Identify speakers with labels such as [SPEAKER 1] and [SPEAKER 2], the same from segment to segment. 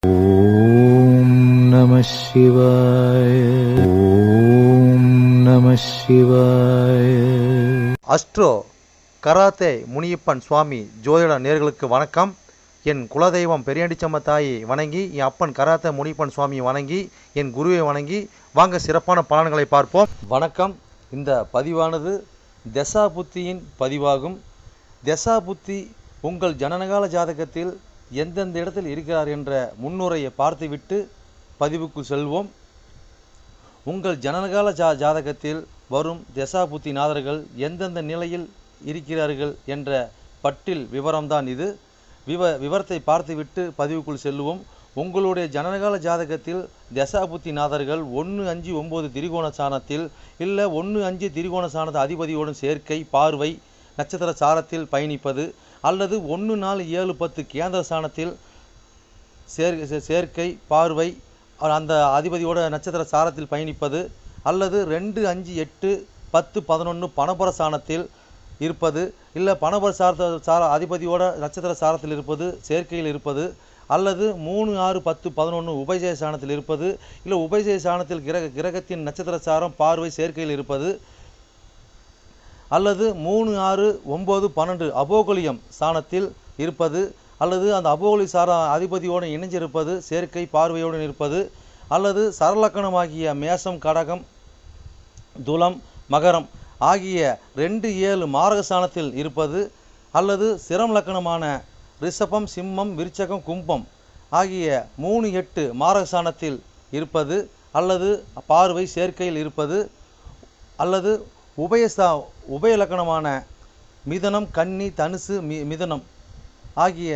[SPEAKER 1] ஓம் நம சிவாய. ஓம் நம சிவாய.
[SPEAKER 2] அஸ்ட்ரோ கராத்தே முனியப்பன் சுவாமி ஜோதிட நேயர்களுக்கு வணக்கம். என் குலதெய்வம் பெரியாண்டிச்சம்ம தாயை வணங்கி, என் அப்பன் கராத்தே முனியப்பன் சுவாமியை வணங்கி, என் குருவை வணங்கி வாங்க சிறப்பான பலன்களை பார்ப்போம். வணக்கம். இந்த பதிவானது தசா புத்தியின் பதிவாகும். தசா புத்தி உங்கள் ஜனனகால ஜாதகத்தில் எந்தெந்த இடத்தில் இருக்கிறார் என்ற முன்னுரையை பார்த்துவிட்டு பதிவுக்கு செல்வோம். உங்கள் ஜனனகால ஜாதகத்தில் வரும் தசா புத்தி நாதர்கள் எந்தெந்த நிலையில் இருக்கிறார்கள் என்ற பட்டியல் விவரம்தான் இது. விவரத்தை பார்த்துவிட்டு பதிவுக்குள் செல்வோம். உங்களுடைய ஜனனகால ஜாதகத்தில் தசா புத்தி நாதர்கள் 1-5-9 திரிகோண சாணத்தில் இல்லை 1-5 திரிகோண சாணத அதிபதியோடும் சேர்க்கை, பார்வை, நட்சத்திர சாரத்தில் பயணிப்பது, அல்லது 1-4-7-10 கேந்திர சாணத்தில் சேர்க்கை, பார்வை, அந்த அதிபதியோட நட்சத்திர சாரத்தில் பயணிப்பது, அல்லது 2-5-8-10-11 பணபர சாணத்தில் இருப்பது, இல்லை பணபர அதிபதியோட நட்சத்திர சாரத்தில் இருப்பது, சேர்க்கையில் இருப்பது, அல்லது 3-6-10-11 உபஜய சாணத்தில் இருப்பது, இல்லை உபஜய சாணத்தில் கிரகத்தின் நட்சத்திர சாரம், பார்வை, சேர்க்கையில் இருப்பது, அல்லது 3-6-9-12 அபோகலியம் சாணத்தில் இருப்பது, அல்லது அந்த அபோகலி சார அதிபதியோடு இணைஞ்சிருப்பது, சேர்க்கை, பார்வையோடு இருப்பது, அல்லது சரலக்கணமாகிய மேசம், கடகம், துலம், மகரம் ஆகிய 2-7 மாரக சாணத்தில் இருப்பது, அல்லது சிரம் லக்கணமான ரிஷபம், சிம்மம், விருச்சகம், கும்பம் ஆகிய 3-8 மாரக சாணத்தில் இருப்பது, அல்லது பார்வை, சேர்க்கையில் இருப்பது, அல்லது உபய லக்கணமான மிதனம், கன்னி, தனுசு, மிதனம் ஆகிய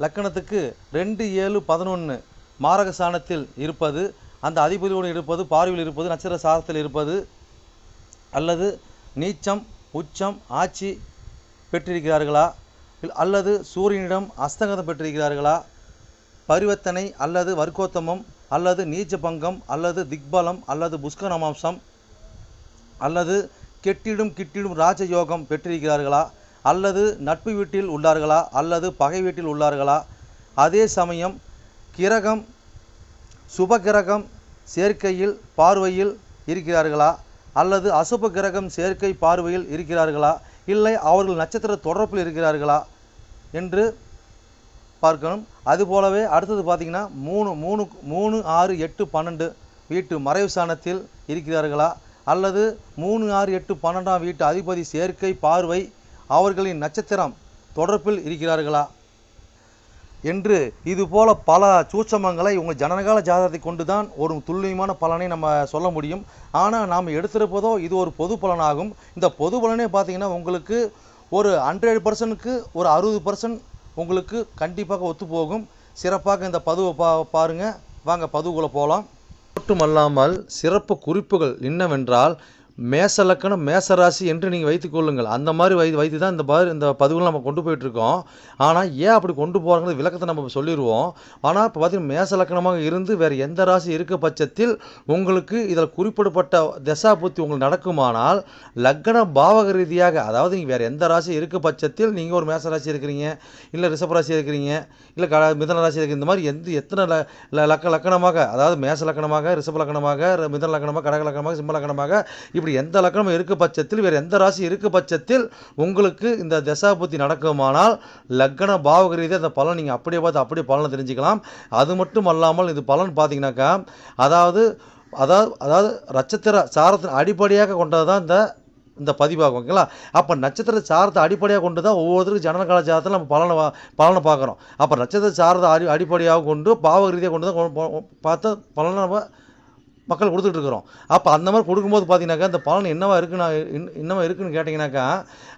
[SPEAKER 2] லக்கணத்துக்கு 2-7-11 மாரக சாணத்தில் இருப்பது, அந்த அதிபதியோடு இருப்பது, பார்வையில் இருப்பது, நட்சத்திர சாரத்தில் இருப்பது, அல்லது நீச்சம், உச்சம், ஆட்சி பெற்றிருக்கிறார்களா, அல்லது சூரியனிடம் அஸ்தங்கதம் பெற்றிருக்கிறார்களா, பரிவர்த்தனை அல்லது வர்க்கோத்தமம், அல்லது நீச்ச பங்கம், அல்லது திக்பலம், அல்லது புஷ்கரமாம்சம், அல்லது கிட்டிடும் ராஜயோகம் பெற்றிருக்கிறார்களா, அல்லது நட்பு வீட்டில் உள்ளார்களா, அல்லது பகை வீட்டில் உள்ளார்களா, அதே சமயம் கிரகம் சுப கிரகம் சேர்க்கையில் பார்வையில் இருக்கிறார்களா, அல்லது அசுப கிரகம் சேர்க்கை பார்வையில் இருக்கிறார்களா, இல்லை அவர்கள் நட்சத்திர தொடர்பில் இருக்கிறார்களா என்று பார்க்கணும். அதுபோலவே அடுத்தது பார்த்திங்கன்னா 3-6-8-12 வீட்டு மறைவு சாணத்தில் இருக்கிறார்களா, அல்லது 3-6-8-12 வீட்டு அதிபதி சேர்க்கை, பார்வை அவர்களின் நட்சத்திரம் தொடர்பில் இருக்கிறார்களா என்று இதுபோல பல சூட்சமங்களை உங்கள் ஜனனகால ஜாதகத்தை கொண்டு தான் ஒரு துல்லியமான பலனை நம்ம சொல்ல முடியும். ஆனால் நாம் எடுத்திருப்பதோ இது ஒரு பொது பலனாகும். இந்த பொது பலனே பார்த்திங்கன்னா உங்களுக்கு ஒரு 100%க்கு ஒரு 60% உங்களுக்கு கண்டிப்பாக ஒத்துப்போகும். சிறப்பாக இந்த பதிவை பாருங்கள். வாங்க பதிவுக்குள்ளே போகலாம். மட்டுமல்லாமல் சிறப்பு குறிப்புகள் என்னவென்றால், மேச லக்கணம், மேசராசி என்று நீங்கள் வைத்துக்கொள்ளுங்கள். அந்த மாதிரி வைத்து தான் இந்த பதிவுகள் நம்ம கொண்டு போயிட்டுருக்கோம். ஆனால் ஏன் அப்படி கொண்டு போகிறாங்க விளக்கத்தை நம்ம சொல்லிடுவோம். ஆனால் இப்போ பார்த்தீங்கன்னா மேச லக்கணமாக இருந்து வேறு எந்த ராசி இருக்க பட்சத்தில் உங்களுக்கு இதில் குறிப்பிடப்பட்ட தசா புத்தி உங்களுக்கு நடக்குமானால், லக்கண பாவக ரீதியாக, அதாவது நீங்கள் வேறு எந்த ராசி இருக்க பட்சத்தில் நீங்கள் ஒரு மேச ராசி இருக்கிறீங்க, இல்லை ரிஷபராசி இருக்கிறீங்க, இல்லை மிதன ராசி இருக்கிற, இந்த மாதிரி எத்தனை லக்கணமாக, அதாவது மேச லக்கணமாக, ரிஷப லக்கணமாக, மிதன லக்கணமாக, கடக லக்கணமாக, சிம்ம லக்கணமாக, இப்படி எந்த லக்கணம் இருக்க பட்சத்தில் வேறு எந்த ராசி இருக்க பட்சத்தில் உங்களுக்கு இந்த தசா புத்தி நடக்குமானால் லக்கண பாவக ரீதியாக அந்த பலன் நீங்கள் அப்படியே பார்த்து அப்படியே பலனை தெரிஞ்சுக்கலாம். அது மட்டும் அல்லாமல் இது பலன் பார்த்தீங்கன்னாக்கா, அதாவது நட்சத்திர சாரத்தின் அடிப்படையாக கொண்டது தான் இந்த பதிவாகும். ஓகேங்களா? அப்போ நட்சத்திர சாரத்தை அடிப்படையாக கொண்டு தான் ஒவ்வொருத்தருக்கும் ஜனனகால ஜாதகத்தில் நம்ம பலனை பார்க்குறோம். அப்போ நட்சத்திர சாரத்தை அடிப்படையாக கொண்டு பாவக ரீதியாக கொண்டு தான் பார்த்து பலனை நம்ம மக்கள் கொடுத்துட்ருக்குறோம். அப்போ அந்த மாதிரி கொடுக்கும்போது பார்த்தீங்கன்னாக்கா இந்த பலன் என்னவா இருக்குன்னு கேட்டிங்கனாக்கா,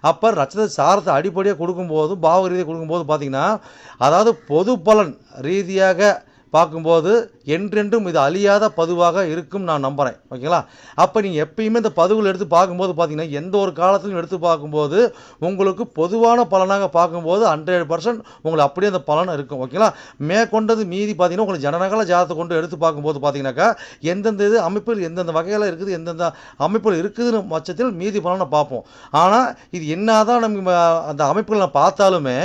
[SPEAKER 2] அப்போ நட்சத்திர சாரத்தை அடிப்படையாக கொடுக்கும்போது பாவக ரீதியாக கொடுக்கும்போது பார்த்தீங்கன்னா, அதாவது பொது பலன் ரீதியாக பார்க்கும்போது என்றென்றும் இது அழியாத பதிவாக இருக்கும் நான் நம்புகிறேன். ஓகேங்களா? அப்போ நீங்கள் எப்பயுமே இந்த பதிவுகள் எடுத்து பார்க்கும்போது பார்த்தீங்கன்னா, எந்த ஒரு காலத்திலும் எடுத்து பார்க்கும்போது உங்களுக்கு பொதுவான பலனாக பார்க்கும்போது 100% உங்களுக்கு அப்படியே அந்த பலன் இருக்கும். ஓகேங்களா? மேற்கொண்டது மீதி பார்த்தீங்கன்னா, உங்களுக்கு ஜனனகால ஜாதகத்தை கொண்டு எடுத்து பார்க்கும்போது பார்த்தீங்கன்னாக்கா, எந்தெந்த இது அமைப்பில் எந்தெந்த வகையில் இருக்குது, எந்தெந்த அமைப்பில் இருக்குதுன்னு பட்சத்தில் மீதி பலனை பார்ப்போம். ஆனால் இது என்னதான் நம்ம அந்த அமைப்புகளை பார்த்தாலுமே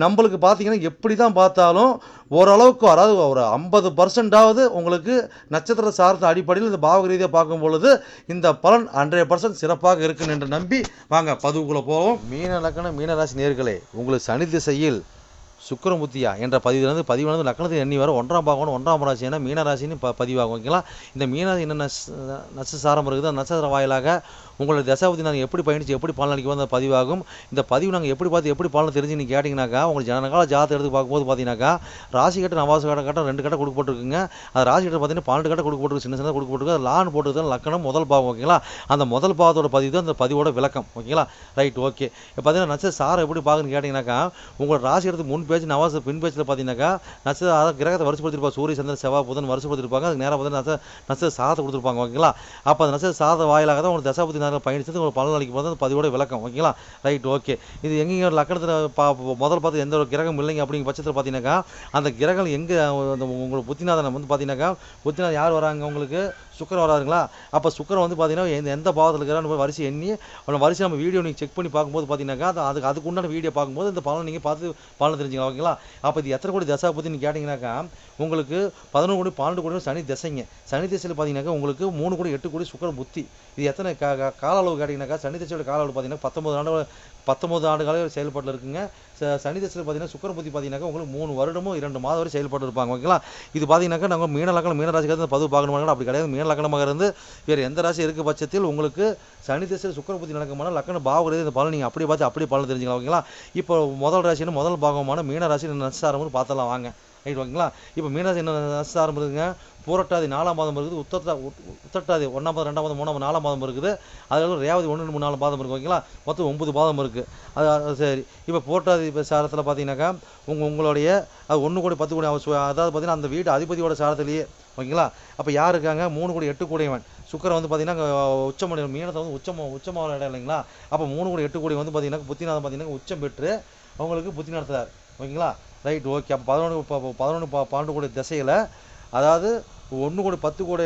[SPEAKER 2] நம்மளுக்கு பார்த்தீங்கன்னா, எப்படி தான் பார்த்தாலும் ஓரளவுக்கு, அதாவது ஒரு 50% உங்களுக்கு நட்சத்திர சார்ந்த அடிப்படையில் இந்த பாவக ரீதியாக பார்க்கும் பொழுது இந்த பலன் 100% சிறப்பாக இருக்குன்னு என்று நம்பி வாங்க பதிவுக்குள்ளே போவோம். மீன லக்கண மீனராசி நேயர்களே, உங்களுக்கு சனி திசையில் சுக்கிரமுத்தியா என்ற பதிவிலிருந்து பதிவானது லக்கணத்தை எண்ணி வர 1ஆம் பாகம் 1ஆம் ராசி என மீனராசின்னு பதிவாகும். ஓகேங்களா? இந்த மீனராசி என்ன நட்சசாரம் இருக்குது, அந்த நட்சத்திர வாயிலாக உங்களுடைய தசாபதி நாங்கள் எப்படி பயணிச்சு எப்படி பலன் அளிக்க அந்த பதிவாகும். இந்த பதிவு நாங்கள் எப்படி பார்த்து எப்படி பலன் தெரிஞ்சு நீங்கள் கேட்டிங்கனாக்கா, உங்களுக்கு ஜனனகால ஜாதகத்தை எடுத்து பார்க்கும்போது பார்த்தீங்கன்னாக்கா, ராசி கட்ட நவாச கட்டம் 2 கட்டம் கொடுக்கப்பட்டிருக்குங்க. அது ராசி கட்டம் பார்த்தீங்கன்னா 12 கட்டம் கொடுக்கப்பட்டிருக்கு, சின்ன சின்ன கொடுக்கப்பட்டிருக்கு. அது லான் போட்டுருது லக்கணம் முதல் பாவம். ஓகேங்களா? அந்த முதல் பாவத்தோட பதிவு தான் அந்த பதிவோட விளக்கம். ஓகேங்களா? Right, okay. இப்போ பார்த்தீங்கன்னா நட்சத்திர சாரம் எப்படி பார்க்குன்னு கேட்டிங்கனாக்கா, உங்களோட ராசி எடுத்து முன் பேச்சு நவாச பின் பேச்சில் பார்த்தீங்கன்னாக்கா நட்சத்திர கிரகத்தை வருஷப்படுத்திருப்பாங்க. சூரிய சந்திரன் செவ்வாய் புதன் வருஷப்படுத்திருப்பாங்க. அதுக்கு நேரம் பார்த்தீங்கன்னா நட்சத்திர சாதத்தை கொடுத்துருப்பாங்க. ஓகேங்களா? அப்போ அந்த நட்சத்திர சாத வாயிலாக தான் உங்களுக்கு தசாபதி நாங்கள் பயணிச்சது உங்களுக்கு பலன் அளிக்கும் போது அந்த பதிவோட விளக்கம். ஓகேங்களா? Right, okay. இது எங்கேயும் ஒரு லக்கணத்தில் முதல் பார்த்து எந்த ஒரு கிரகம் இல்லைங்க அப்படிங்கிற பட்சத்தில் பார்த்தீங்கன்னாக்கா, அந்த கிரகம் எங்கே உங்களுக்கு புத்திநாதன் வந்து பார்த்தீங்கன்னாக்கா, புத்திநாதன் யார் வராங்க உங்களுக்கு? சுக்கிரன் வராதுங்களா? அப்போ சுக்கிரன் வந்து பார்த்தீங்கன்னா எந்த பாவத்தில் இருக்கிறான்னு வரிசை எண்ணி வரிசை நம்ம வீடியோ நீங்கள் செக் பண்ணி பார்க்கும்போது பார்த்தீங்கன்னாக்கா, அதுக்கு உண்டான வீடியோ பார்க்கும்போது இந்த பலன் நீங்கள் பார்த்து பலன் தெரிஞ்சுக்கலாம். ஓகேங்களா? அப்போ இது எத்தனை கோடி தசா பற்றி நீங்கள் கேட்டிங்கனாக்கா, உங்களுக்கு 11 கோடி 12 கோடி சனி திசைங்க. சனி திசையில் பார்த்தீங்கன்னாக்கா உங்களுக்கு 3 கோடி 8 கோடி சுக்கிர புத்தி. இது எத்தனை கால அளவு கேட்டிங்கனாக்கா, சனி திசையோட கால அளவு பார்த்தீங்கன்னா 19 ஆண்டு கால செயல்பாட்டில் இருக்குங்க. சனி திசையில் பார்த்தீங்கன்னா சுக்கிர புத்தி பார்த்தீங்கன்னாக்கா உங்களுக்கு 3 வருடமும் 2 மாதம் வரை செயல்பட்டு இருப்பாங்க. ஓகேங்களா? இது பார்த்தீங்கன்னாக்கா நாங்கள் மீன லக்கணம் மீனராசிக்காக பதிவு பார்க்கணுமாங்க, அப்படி கிடையாது. மீன லக்கணமாக இருந்து வேறு எந்த ராசி இருக்க பட்சத்தில் உங்களுக்கு சனி திசையில் சுக்கிர புத்தி நடக்குமான லக்கண பாவம் இந்த பலன் நீங்கள் அப்படியே பார்த்து அப்படியே பலன் தெரிஞ்சுக்கலாம். ஓகேங்களா? இப்போ முதல் ராசின்னு முதல் பாகமான மீன ராசி நட்சத்திரம்னு பார்த்தலாம் வாங்க. ரைட், ஓகேங்களா? இப்போ மீனராசி என்ன நட்சத்திரம் இருக்குதுங்க? பூரட்டாதி 4ஆம் பாதம் இருக்குது, உத்திரட்டாதி 1ஆம் பாதம் 2ஆம் பாதம் 3ஆம் 4ஆம் பாதம் இருக்குது, அதில் ரேவதி 1 2 3 4 பாதம் இருக்குது. ஓகேங்களா? மொத்தம் 9 பாதம் இருக்குது. அது சரி. இப்போ பூரட்டாதி சாரத்தில் பார்த்தீங்கன்னாக்கா உங்களுடைய அது 1 கோடி 10 கோடி அதாவது பார்த்தீங்கன்னா அந்த வீடு அதிபதியோட சாரத்திலேயே. ஓகேங்களா? அப்போ யார் இருக்காங்க? 3 கோடி 8 கோடியவன் சுக்கிரன் வந்து பார்த்தீங்கன்னா உச்சமடைய மீனத்தை வந்து உச்சமான இடம் இல்லைங்களா? அப்போ 3 கோடி 8 கோடி வந்து பார்த்தீங்கன்னா புத்திநாதம் பார்த்தீங்கன்னா உச்சம் பெற்று அவங்களுக்கு புத்தி நடத்துறார். ஓகேங்களா? Right, okay. அப்போ 11 12 கோடி திசையில், அதாவது 1 கோடி 10 கோடி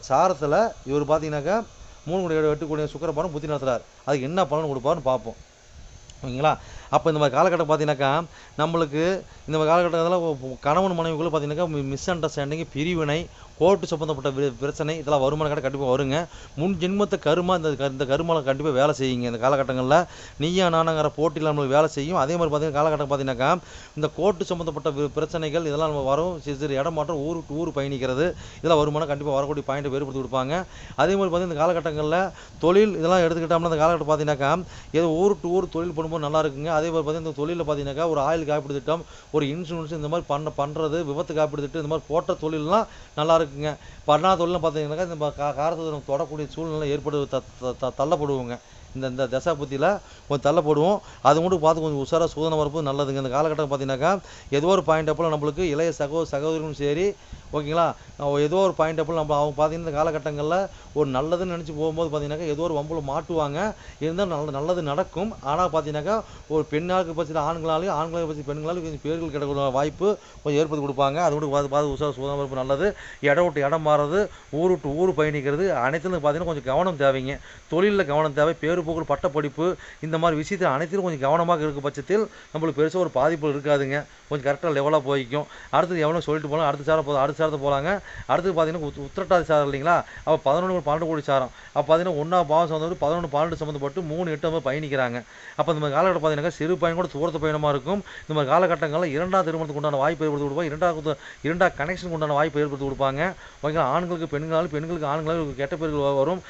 [SPEAKER 2] சாரத்தில் இவர் பார்த்தீங்கன்னாக்கா 3 கோடி 8 கோடி சுக்கிரபானம் புத்தி நடத்துறார். அதுக்கு என்ன பலன் கொடுப்பாருன்னு பார்ப்போம். ஓகேங்களா? அப்போ இந்த மாதிரி காலகட்டம் பார்த்தீங்கன்னாக்கா நம்மளுக்கு இந்த மாதிரி காலகட்டத்தில் கணவன் மனைவிக்குள்ளே பார்த்தீங்கன்னாக்கா மிஸ் அண்டர்ஸ்டாண்டிங், பிரிவினை, கோர்ட்டு சம்மந்தப்பட்ட பிரச்சனை இதெல்லாம் வருமான கண்டிப்பாக வருங்க. முன் ஜென்மத்தை கருமா இந்த கருமாவில் கண்டிப்பாக வேலை செய்யுங்க. இந்த காலகட்டங்களில் நீயா நானாங்கிற போட்டியில் நம்மளுக்கு வேலை செய்யும். அதே மாதிரி பார்த்தீங்கன்னா காலகட்டம் பார்த்தீங்கன்னாக்கா இந்த கோர்ட்டு சம்மந்தப்பட்ட பிரச்சனைகள் இதெல்லாம் நம்ம வரும். சிறு இடம் மாற்றம், ஊர் பயணிக்கிறது இதெல்லாம் வருமானம் கண்டிப்பாக வரக்கூடிய பாயிண்ட்டை வேறுபடுத்தி கொடுப்பாங்க. அதே மாதிரி பார்த்தீங்கன்னா இந்த காலகட்டங்களில் தொழில் இதெல்லாம் எடுத்துக்கிட்டோம்னா இந்த காலகட்டம் பார்த்தீங்கன்னாக்கா ஏதோ ஊர் தொழில் பண்ணும்போது நல்லா இருக்குங்க. அதே மாதிரி பார்த்தீங்கன்னா இந்த தொழிலில் பார்த்தீங்கன்னாக்கா ஒரு ஆயில் காப்பீடு திட்டம், ஒரு இன்சூரன்ஸ் இந்த மாதிரி பண்ணுறது, விபத்து காப்பீடு திட்டம் இந்த மாதிரி போட்ட தொழிலெலாம் நல்லா இருக்குங்க. பண்ணாத தொழில்னு பார்த்தீங்கன்னாக்கா இந்த காரத்தை நம்ம தொடக்கூடிய சூழ்நிலை ஏற்படுவது தள்ளப்படுவோங்க. இந்த தசா புத்தியில் கொஞ்சம் தள்ளப்படுவோம். அது மட்டும் பார்த்து கொஞ்சம் உஷாராக சூதனம் வரப்போ நல்லதுங்க. இந்த காலகட்டம் பார்த்தீங்கன்னாக்கா ஏதோ ஒரு பாயிண்ட் அப்போ நம்மளுக்கு இளைய சகோதரர்களும் சரி, ஓகேங்களா, ஏதோ ஒரு பாயிண்ட் அப்போ நம்ம அவங்க பார்த்தீங்கன்னா இந்த காலகட்டங்களில் ஒரு நல்லதுன்னு நினச்சி போகும்போது பார்த்தீங்கன்னாக்கா ஏதோ ஒரு வம்பில் மாட்டுவாங்க. இருந்தாலும் நல்லது நடக்கும். ஆனால் பார்த்தீங்கன்னாக்கா ஒரு பெண்ணாளுக்கு பற்றி ஆண்களை பற்றி பெண்களாலும் கொஞ்சம் பேர்கள் கிடைக்கிற வாய்ப்பு கொஞ்சம் ஏற்படுத்தி கொடுப்பாங்க. அது மட்டும் பார்த்து உஷார சூதனம் வரப்போ நல்லது. இடம் விட்டு இடம் மாறுறது, ஊர் விட்டு ஊர் பயணிக்கிறது அனைத்துலையும் பார்த்தீங்கன்னா கொஞ்சம் கவனம் தேவைங்க. தொழிலில் கவனம் தேவை. புகழ் பட்டப்படிப்பு இந்த மாதிரி விஷயத்தில் அனைத்திலும் கொஞ்சம் கவனமாக இருக்க பட்சத்தில் நம்மளுக்கு பெருசாக ஒரு பாதிப்பு இருக்காதுங்க. கொஞ்சம் கரெக்டாக லெவலாக போய்க்கும். அடுத்தது எவ்வளோ சொல்லிட்டு போகலாம், அடுத்த சாரத்தை போகலாங்க. அடுத்தது பார்த்தீங்கன்னா உத்திரட்டாதி சாரம் இல்லைங்களா? அப்போ 11 12 கோடி சாரம். அப்போ பார்த்தீங்கன்னா 1ஆம் பாவம் சம்மந்தப்பட்டு 11 12 சம்மந்தப்பட்டு 3 8 பயணிக்கிறாங்க. அப்போ இந்த மாதிரி காலகட்டம் பார்த்தீங்கன்னா சிறு பயணம் கூட தூரத்து பயணமாக இருக்கும். இந்த மாதிரி காலகட்டங்களில் 2ஆம் திருமணத்துக்கு உண்டான வாய்ப்பு ஏற்படுத்தி கொடுப்பாங்க. 2ஆம் கனெக்ஷனுக்கு உண்டான வாய்ப்பு ஏற்படுத்தி கொடுப்பாங்க. ஓகேங்களா? ஆண்களுக்கு பெண்களுக்கு ஆண்களுக்கு கெட்ட பேர்கள் வரும்.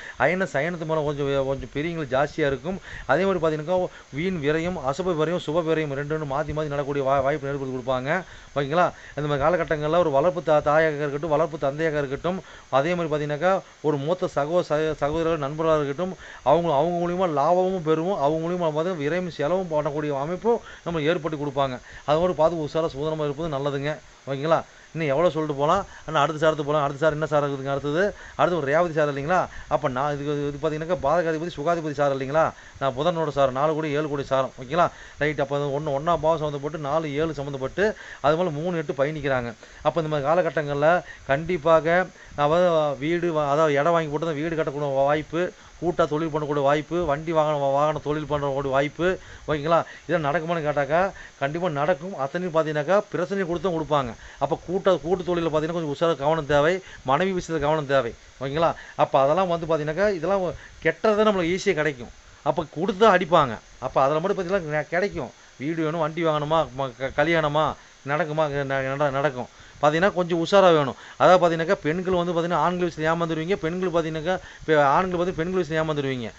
[SPEAKER 2] சயனத்து மேலே கொஞ்சம் பெரியவங்களுக்கு ஜாஸ்தியாக இருக்கும். அதே மாதிரி பார்த்தீங்கன்னா வீண் விரயம், அசுப விரயம், சுப விரயம் ரெண்டு மாற்றி நடக்கூடிய வாய்ப்பு ஏற்படுத்தி கொடுப்பாங்க. ஓகேங்களா? இந்த மாதிரி காலகட்டங்களில் ஒரு வளர்ப்பு தாயாக இருக்கட்டும், வளர்ப்பு தந்தையாக இருக்கட்டும், அதே மாதிரி பார்த்தீங்கன்னாக்கா ஒரு மூத்த சகோதரர்கள் நண்பர்களாக இருக்கட்டும், அவங்க மூலியமா லாபமும் பெறுவோம். அவங்க மூலியமா பார்த்தீங்கன்னா விரையும் செலவும் பண்ணக்கூடிய அமைப்பும் நம்ம ஏற்படுத்தி கொடுப்பாங்க. அதோடு பார்த்து உஷாராக சூதனமாக இருப்பது நல்லதுங்க. ஓகேங்களா? இன்னும் எவ்வளோ சொல்லிட்டு போகலாம். ஆனால் அடுத்த சாரத்துக்கு போகலாம். அடுத்த சார் என்ன சார் இருக்குதுங்க? அடுத்து ஒரு ரேவதி சார் இல்லைங்களா? அப்போ நான் இது பார்த்தீங்கன்னாக்கா பாதகாதிபதி சுகாதிபதி சார் இல்லைங்களா? நான் புதனோட சார் 4 கோடி 7 கோடி சாரம் ஓகேங்களா? ரைட். அப்போ ஒன்றாம் பாவம் சம்மந்தப்பட்டு 4 7 சம்மந்தப்பட்டு அது போல் 3 8 பயணிக்கிறாங்க. அப்போ இந்த மாதிரி காலகட்டங்களில் கண்டிப்பாக வீடு அதாவது இடம் வாங்கி போட்டு தான் வீடு கட்டக்கூடிய வாய்ப்பு, கூட்டாக தொழில் பண்ணக்கூடிய வாய்ப்பு, வண்டி வாகன தொழில் பண்ணுறக்கூடிய வாய்ப்பு ஓகேங்களா? இதெல்லாம் நடக்குமான்னு கேட்டாக்கா கண்டிப்பாக நடக்கும். அத்தனையும் பார்த்தீங்கன்னாக்கா பிரச்சனை கொடுப்பாங்க. அப்போ கூட்டு தொழிலில் பார்த்தீங்கன்னா கொஞ்சம் உஷாராக கவனம் தேவை. மனைவி விஷயத்தில் கவனம் தேவை ஓகேங்களா? அப்போ அதெல்லாம் வந்து பார்த்தீங்கன்னாக்கா இதெல்லாம் கெட்டதை நம்மளுக்கு ஈஸியாக கிடைக்கும். அப்போ கொடுத்து தான் அடிப்பாங்க. அப்போ அதில் மட்டும் பார்த்தீங்கன்னா கிடைக்கும். வீடு வேணும், வண்டி வாங்கணுமா, கல்யாணமா நடக்குமா, நடக்கும். பார்த்தீங்கன்னா கொஞ்சம் உஷாராக வேணும். அதாவது பார்த்தீங்கன்னாக்கா பெண்கள் வந்து பார்த்தீங்கன்னா ஆண்கள் விஷயத்தில் ஏமாந்துருவீங்க. பெண்கள் பார்த்தீங்கன்னாக்கா ஆண்கள் பார்த்தீங்கன்னா பெண்கள் விஷயத்தில் ஏமாந்துருவீங்க.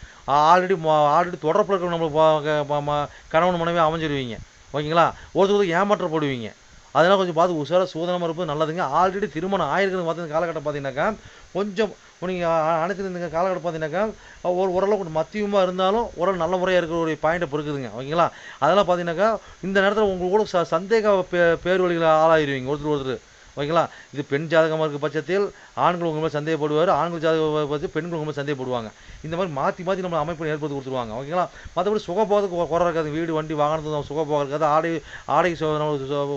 [SPEAKER 2] ஆல்ரெடி தொடர்பில் இருக்கிற நம்மளுக்கு கணவன் மனைவி அமைஞ்சிருவீங்க ஓகேங்களா? ஒருத்தருக்கு ஏமாற்றப்படுவீங்க. அதெல்லாம் கொஞ்சம் பார்த்து உஷாராக சூதனமாக இருப்பது நல்லதுங்க. ஆல்ரெடி திருமணம் ஆயிருக்கிறது பார்த்தீங்கன்னா காலகட்டம் பார்த்தீங்கன்னாக்கா கொஞ்சம் நீங்கள் அனைத்து காலகட்டம் பார்த்தீங்கன்னாக்கா ஓரளவுக்கு மத்தியமாக இருந்தாலும் ஓரளவு நல்ல முறையாக இருக்கிற ஒரு பாயிண்ட்டை இருக்குதுங்க ஓகேங்களா? அதெல்லாம் பார்த்தீங்கன்னாக்கா இந்த நேரத்தில் உங்களுக்கு சந்தேக பேர் வழிகளை ஆளாயிருவீங்க ஒருத்தர் ஓகேங்களா? இது பெண் ஜாதகமாக இருக்க பட்சத்தில் ஆண்கள் உங்கள் மேலே சந்தேகப்படுவார், ஆண்கள் ஜாதக பற்றி பெண்கள் உங்கள் மேலே சந்தேகப்படுவாங்க. இந்த மாதிரி மாற்றி நம்ம அமைப்பு ஏற்படுத்தி கொடுத்துருவாங்க ஓகேங்களா? மற்றபடி சுகபோகத்துக்கு குறை இருக்காது. வீடு வண்டி வாகனத்துக்கு சுகபோகம் இருக்காது. ஆடை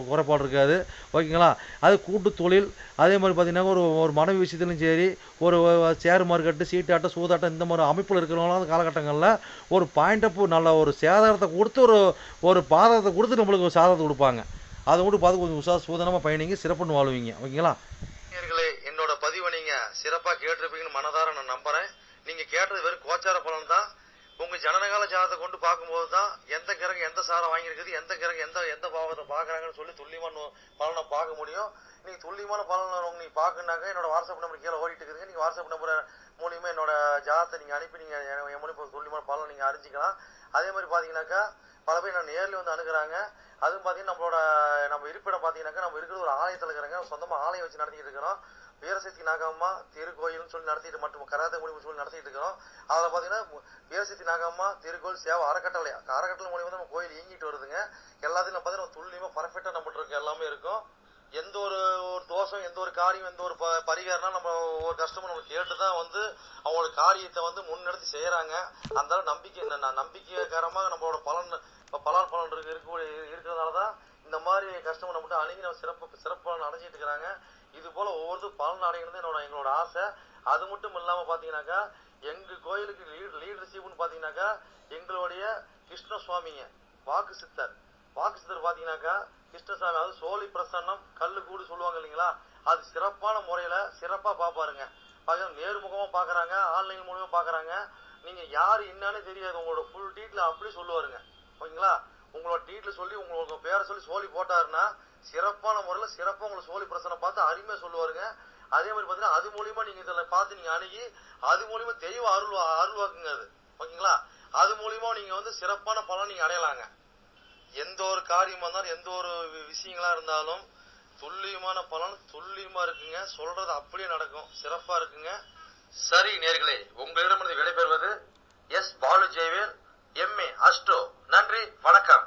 [SPEAKER 2] குறைபாடு இருக்காது ஓகேங்களா? அது கூட்டு தொழில். அதே மாதிரி பார்த்தீங்கன்னா ஒரு மனைவி விஷயத்துலையும் சரி, ஒரு ஷேர் மார்க்கெட்டு, சீட்டாட்டம், சூதாட்டம் இந்த மாதிரி அமைப்பில் இருக்கிறவங்களாம் காலகட்டங்களில் ஒரு பாயிண்ட் நல்ல ஒரு சேதாரத்தை கொடுத்து ஒரு பாதகத்தை கொடுத்து நம்மளுக்கு ஒரு சாதகத்தை கொடுப்பாங்க. அதை மட்டும் பார்த்து கொஞ்சம் சூதனமாக பயணிங்க, சிறப்புன்னு வாழ்வீங்க ஓகேங்களா? என்னோட பதிவை நீங்கள் சிறப்பாக கேட்டிருப்பீங்கன்னு மனதார நான் நம்புகிறேன். நீங்கள் கேட்டது வெறும் கோச்சார பலன் தான். உங்கள் ஜனனகால ஜாதகத்தை கொண்டு பார்க்கும்போது தான் எந்த கிரகம் எந்த சாரம் வாங்கியிருக்குது, எந்த கிரகம் எந்த பாவத்தை பார்க்குறாங்கன்னு சொல்லி துல்லியமான பலனை பார்க்க முடியும். நீங்கள் துல்லியமான பலனை நீங்கள் பார்க்கணுன்னாக்க என்னோட வாட்ஸ்அப் நம்பர் கீழே ஓடிட்டு இருக்குதுங்க. நீங்கள் வாட்ஸ்அப் நம்பரை மூலியமாக என்னோட ஜாதகத்தை நீங்கள் அனுப்பி நீங்கள் என் மூலியமாக துல்லியமான பலனை நீங்கள் அறிஞ்சிக்கலாம். அதே மாதிரி பார்த்தீங்கன்னாக்கா பல பேர் நான் நேரில் வந்து அணுகிறாங்க. அதுவும் பார்த்தீங்கன்னா நம்ம இருப்பிடம் பார்த்தீங்கன்னாக்கா நம்ம இருக்கிறது ஒரு ஆலயத்தில் இருக்கிறாங்க. சொந்தமாக ஆலயம் வச்சு நடத்திட்டு இருக்கிறோம். வீரசக்தி நாகம்மா திருக்கோயில்னு சொல்லி நடத்திட்டு மட்டும் கராத்தே முடிவு சொல்லி நடத்திட்டு இருக்கிறோம். அதில் பார்த்தீங்கன்னா வீரசக்தி நாகம்மா திருக்கோயில் சேவை அறக்கட்டளை மூலியமாக நம்ம கோயில் இயங்கிட்டு வருதுங்க. எல்லாத்தையும் பார்த்தீங்கன்னா துல்லியமாக பர்ஃபெக்டாக நம்மகிட்ட இருக்க எல்லாமே இருக்கும். எந்த ஒரு தோஷம், எந்த ஒரு காரியம், எந்த ஒரு பரிகாரம்னா நம்ம ஒரு கஸ்டமர் நம்ம கேட்டு தான் வந்து அவங்களோட காரியத்தை வந்து முன்னெடுத்து செய்கிறாங்க. அந்த நம்பிக்கைக்காரமாக நம்மளோட பலன் இருக்கிறதுனால தான் இந்த மாதிரி கஸ்டமர் நம்மகிட்ட அணுகி நம்ம சிறப்பு பலன் அடைஞ்சிட்டு இருக்கிறாங்க. இது போல ஒவ்வொருத்தரும் பலன் அடைகிறது எங்களோட ஆசை. அது மட்டும் இல்லாமல் பார்த்தீங்கன்னாக்கா எங்கள் கோயிலுக்கு லீடர்ஷிப்னு பார்த்தீங்கன்னாக்கா எங்களுடைய கிருஷ்ணசுவாமிங்க வாக்கு சித்தர் பார்த்தீங்கன்னாக்கா கிருஷ்ணசாமி, அது சோழி பிரசன்னம் கல்லு கூடு சொல்லுவாங்க இல்லைங்களா? அது சிறப்பான முறையில் சிறப்பாக பார்ப்பாருங்க. நேர்முகமாக பார்க்குறாங்க, ஆன்லைன் மூலமாக பார்க்குறாங்க. நீங்கள் யார் என்னன்னு தெரியாது, உங்களோட ஃபுல் டீட்டெயில் அப்படி சொல்லுவாருங்க ஓகேங்களா? உங்களோட டீட்டெயில் சொல்லி உங்களுக்கு பேரை சொல்லி சோழி போட்டாருன்னா சிறப்பான முறையில் சிறப்பாக உங்களை சோழி பிரசனை பார்த்து அருமையாக சொல்லுவாருங்க. அதே மாதிரி பார்த்தீங்கன்னா அது மூலியமாக நீங்கள் இதில் பார்த்து நீங்கள் அணுகி அது மூலியமாக தெய்வ அருள்வாக்குங்க அது ஓகேங்களா? அது மூலியமாக நீங்கள் வந்து சிறப்பான பலன் நீங்கள் அடையலாங்க. எந்த ஒரு காரியமாக இருந்தாலும் எந்த ஒரு விஷயங்களா இருந்தாலும் துல்லியமான பலன் துல்லியமாக இருக்குங்க. சொல்றது அப்படியே நடக்கும், சிறப்பாக இருக்குங்க. சரி நேயர்களே, உங்களிடமிருந்து விடைபெறுவது எஸ். Balu Jayavel, MA astro. நன்றி, வணக்கம்.